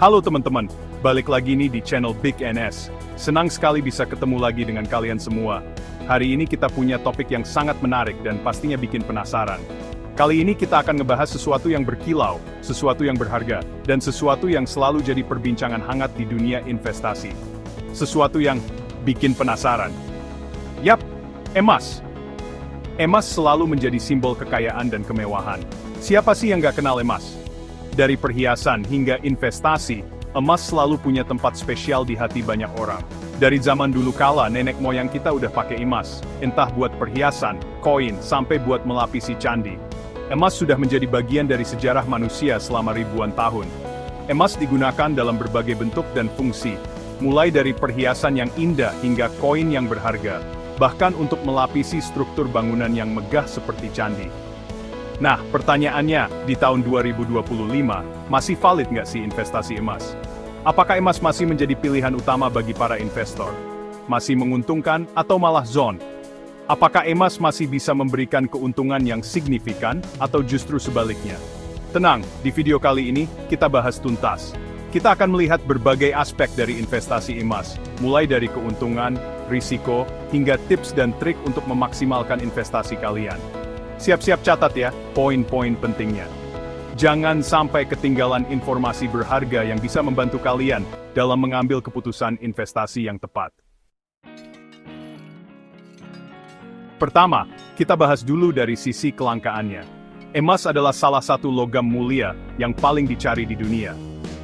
Halo teman-teman, balik lagi nih di channel Big NS. Senang sekali bisa ketemu lagi dengan kalian semua. Hari ini kita punya topik yang sangat menarik dan pastinya bikin penasaran. Kali ini kita akan ngebahas sesuatu yang berkilau, sesuatu yang berharga, dan sesuatu yang selalu jadi perbincangan hangat di dunia investasi. Sesuatu yang bikin penasaran. Yap, emas. Emas selalu menjadi simbol kekayaan dan kemewahan. Siapa sih yang nggak kenal emas? Dari perhiasan hingga investasi, emas selalu punya tempat spesial di hati banyak orang. Dari zaman dulu kala, nenek moyang kita udah pakai emas, entah buat perhiasan, koin, sampai buat melapisi candi. Emas sudah menjadi bagian dari sejarah manusia selama ribuan tahun. Emas digunakan dalam berbagai bentuk dan fungsi, mulai dari perhiasan yang indah hingga koin yang berharga, bahkan untuk melapisi struktur bangunan yang megah seperti candi. Nah, pertanyaannya, di tahun 2025, masih valid nggak sih investasi emas? Apakah emas masih menjadi pilihan utama bagi para investor? Masih menguntungkan atau malah zon? Apakah emas masih bisa memberikan keuntungan yang signifikan atau justru sebaliknya? Tenang, di video kali ini, kita bahas tuntas. Kita akan melihat berbagai aspek dari investasi emas, mulai dari keuntungan, risiko, hingga tips dan trik untuk memaksimalkan investasi kalian. Siap-siap catat ya, poin-poin pentingnya. Jangan sampai ketinggalan informasi berharga yang bisa membantu kalian dalam mengambil keputusan investasi yang tepat. Pertama, kita bahas dulu dari sisi kelangkaannya. Emas adalah salah satu logam mulia yang paling dicari di dunia.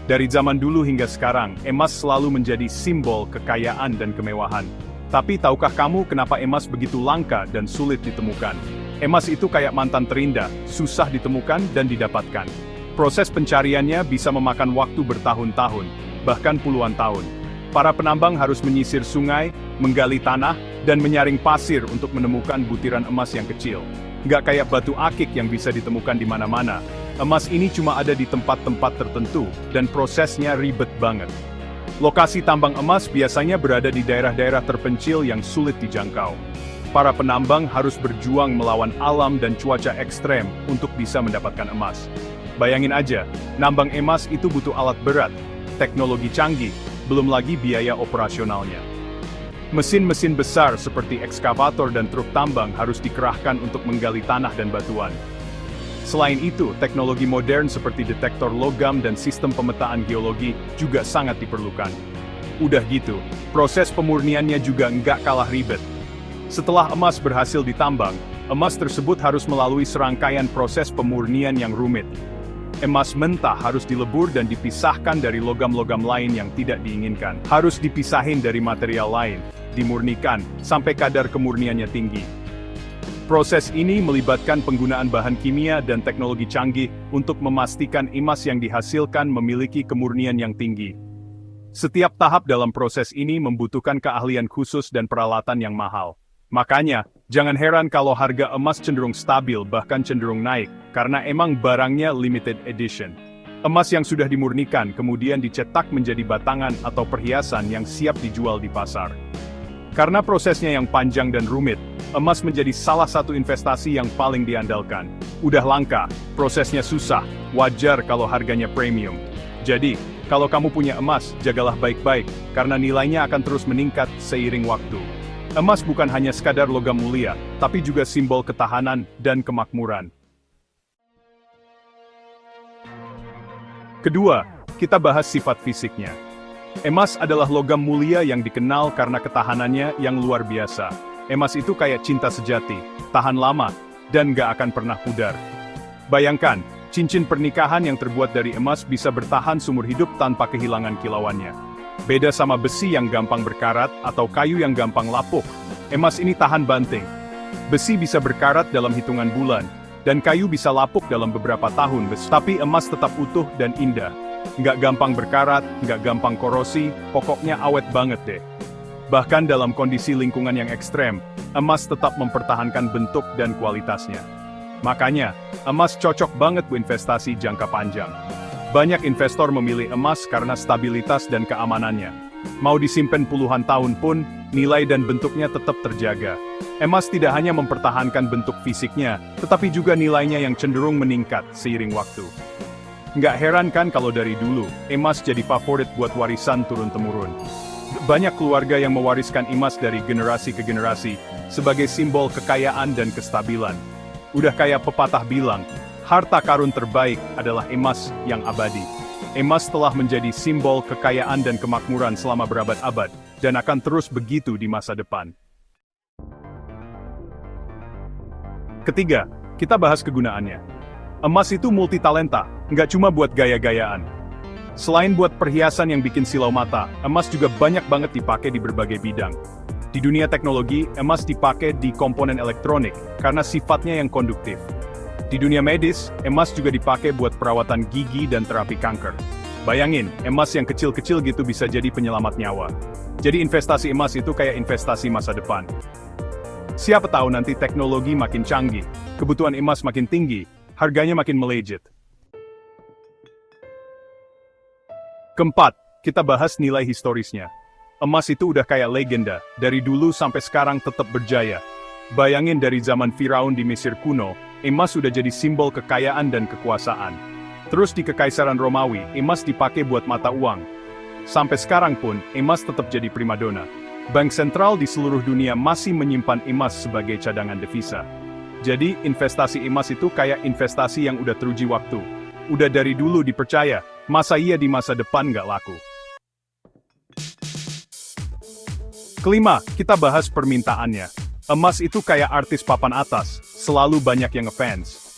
Dari zaman dulu hingga sekarang, emas selalu menjadi simbol kekayaan dan kemewahan. Tapi tahukah kamu kenapa emas begitu langka dan sulit ditemukan? Emas itu kayak mantan terindah, susah ditemukan dan didapatkan. Proses pencariannya bisa memakan waktu bertahun-tahun, bahkan puluhan tahun. Para penambang harus menyisir sungai, menggali tanah, dan menyaring pasir untuk menemukan butiran emas yang kecil. Nggak kayak batu akik yang bisa ditemukan di mana-mana. Emas ini cuma ada di tempat-tempat tertentu, dan prosesnya ribet banget. Lokasi tambang emas biasanya berada di daerah-daerah terpencil yang sulit dijangkau. Para penambang harus berjuang melawan alam dan cuaca ekstrem untuk bisa mendapatkan emas. Bayangin aja, nambang emas itu butuh alat berat, teknologi canggih, belum lagi biaya operasionalnya. Mesin-mesin besar seperti ekskavator dan truk tambang harus dikerahkan untuk menggali tanah dan batuan. Selain itu, teknologi modern seperti detektor logam dan sistem pemetaan geologi juga sangat diperlukan. Udah gitu, proses pemurniannya juga nggak kalah ribet. Setelah emas berhasil ditambang, emas tersebut harus melalui serangkaian proses pemurnian yang rumit. Emas mentah harus dilebur dan dipisahkan dari logam-logam lain yang tidak diinginkan. Harus dipisahin dari material lain, dimurnikan, sampai kadar kemurniannya tinggi. Proses ini melibatkan penggunaan bahan kimia dan teknologi canggih untuk memastikan emas yang dihasilkan memiliki kemurnian yang tinggi. Setiap tahap dalam proses ini membutuhkan keahlian khusus dan peralatan yang mahal. Makanya, jangan heran kalau harga emas cenderung stabil bahkan cenderung naik, karena emang barangnya limited edition. Emas yang sudah dimurnikan kemudian dicetak menjadi batangan atau perhiasan yang siap dijual di pasar. Karena prosesnya yang panjang dan rumit, emas menjadi salah satu investasi yang paling diandalkan. Udah langka, prosesnya susah, wajar kalau harganya premium. Jadi, kalau kamu punya emas, jagalah baik-baik, karena nilainya akan terus meningkat seiring waktu. Emas bukan hanya sekadar logam mulia, tapi juga simbol ketahanan dan kemakmuran. Kedua, kita bahas sifat fisiknya. Emas adalah logam mulia yang dikenal karena ketahanannya yang luar biasa. Emas itu kayak cinta sejati, tahan lama, dan gak akan pernah pudar. Bayangkan, cincin pernikahan yang terbuat dari emas bisa bertahan seumur hidup tanpa kehilangan kilauannya. Beda sama besi yang gampang berkarat atau kayu yang gampang lapuk. Emas ini tahan banting. Besi bisa berkarat dalam hitungan bulan, dan kayu bisa lapuk dalam beberapa tahun, tapi emas tetap utuh dan indah. Nggak gampang berkarat, nggak gampang korosi, pokoknya awet banget deh. Bahkan dalam kondisi lingkungan yang ekstrem, emas tetap mempertahankan bentuk dan kualitasnya. Makanya, emas cocok banget buat investasi jangka panjang. Banyak investor memilih emas karena stabilitas dan keamanannya. Mau disimpan puluhan tahun pun, nilai dan bentuknya tetap terjaga. Emas tidak hanya mempertahankan bentuk fisiknya, tetapi juga nilainya yang cenderung meningkat seiring waktu. Nggak heran kan kalau dari dulu, emas jadi favorit buat warisan turun-temurun. Banyak keluarga yang mewariskan emas dari generasi ke generasi, sebagai simbol kekayaan dan kestabilan. Udah kayak pepatah bilang, harta karun terbaik adalah emas yang abadi. Emas telah menjadi simbol kekayaan dan kemakmuran selama berabad-abad, dan akan terus begitu di masa depan. Ketiga, kita bahas kegunaannya. Emas itu multitalenta, nggak cuma buat gaya-gayaan. Selain buat perhiasan yang bikin silau mata, emas juga banyak banget dipakai di berbagai bidang. Di dunia teknologi, emas dipakai di komponen elektronik, karena sifatnya yang konduktif. Di dunia medis, emas juga dipakai buat perawatan gigi dan terapi kanker. Bayangin, emas yang kecil-kecil gitu bisa jadi penyelamat nyawa. Jadi investasi emas itu kayak investasi masa depan. Siapa tahu nanti teknologi makin canggih, kebutuhan emas makin tinggi, harganya makin melejit. Keempat, kita bahas nilai historisnya. Emas itu udah kayak legenda, dari dulu sampai sekarang tetap berjaya. Bayangin dari zaman Firaun di Mesir kuno, emas sudah jadi simbol kekayaan dan kekuasaan. Terus di Kekaisaran Romawi, emas dipakai buat mata uang. Sampai sekarang pun, emas tetap jadi primadona. Bank sentral di seluruh dunia masih menyimpan emas sebagai cadangan devisa. Jadi, investasi emas itu kayak investasi yang udah teruji waktu. Udah dari dulu dipercaya, masa iya di masa depan nggak laku. Kelima, kita bahas permintaannya. Emas itu kayak artis papan atas, selalu banyak yang ngefans.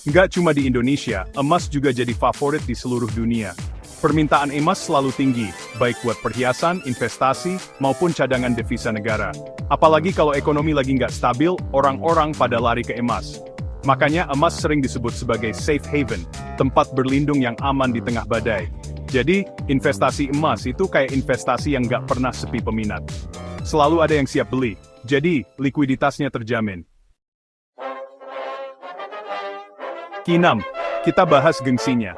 Nggak cuma di Indonesia, emas juga jadi favorit di seluruh dunia. Permintaan emas selalu tinggi, baik buat perhiasan, investasi, maupun cadangan devisa negara. Apalagi kalau ekonomi lagi nggak stabil, orang-orang pada lari ke emas. Makanya emas sering disebut sebagai safe haven, tempat berlindung yang aman di tengah badai. Jadi, investasi emas itu kayak investasi yang nggak pernah sepi peminat. Selalu ada yang siap beli, jadi likuiditasnya terjamin. Keenam, kita bahas gengsinya.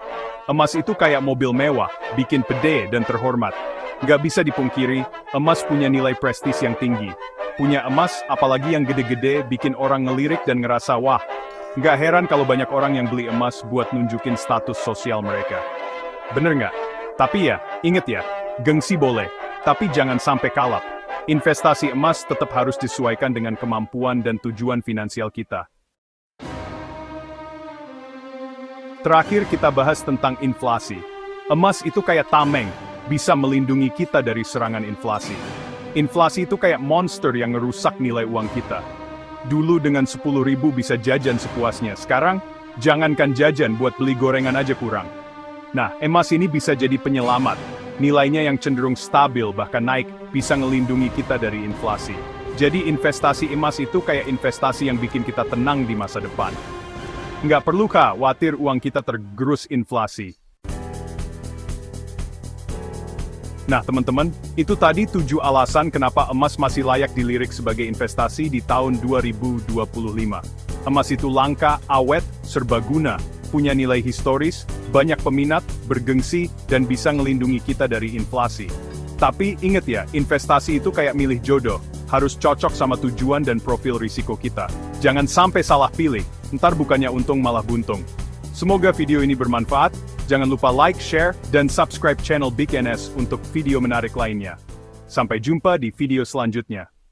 Emas itu kayak mobil mewah, bikin pede dan terhormat. Nggak bisa dipungkiri, emas punya nilai prestis yang tinggi. Punya emas, apalagi yang gede-gede, bikin orang ngelirik dan ngerasa wah. Nggak heran kalau banyak orang yang beli emas buat nunjukin status sosial mereka. Bener nggak? Tapi ya, inget ya, gengsi boleh, tapi jangan sampai kalap. Investasi emas tetap harus disesuaikan dengan kemampuan dan tujuan finansial kita. Terakhir kita bahas tentang inflasi. Emas itu kayak tameng, bisa melindungi kita dari serangan inflasi. Inflasi itu kayak monster yang ngerusak nilai uang kita. Dulu dengan 10.000 bisa jajan sepuasnya, sekarang jangankan jajan buat beli gorengan aja kurang. Nah, emas ini bisa jadi penyelamat. Nilainya yang cenderung stabil bahkan naik, bisa ngelindungi kita dari inflasi. Jadi investasi emas itu kayak investasi yang bikin kita tenang di masa depan. Nggak perlu khawatir uang kita tergerus inflasi. Nah teman-teman, itu tadi 7 alasan kenapa emas masih layak dilirik sebagai investasi di tahun 2025. Emas itu langka, awet, serbaguna, punya nilai historis, banyak peminat, bergengsi, dan bisa ngelindungi kita dari inflasi. Tapi ingat ya, investasi itu kayak milih jodoh, harus cocok sama tujuan dan profil risiko kita. Jangan sampai salah pilih, ntar bukannya untung malah buntung. Semoga video ini bermanfaat, jangan lupa like, share, dan subscribe channel Big NS untuk video menarik lainnya. Sampai jumpa di video selanjutnya.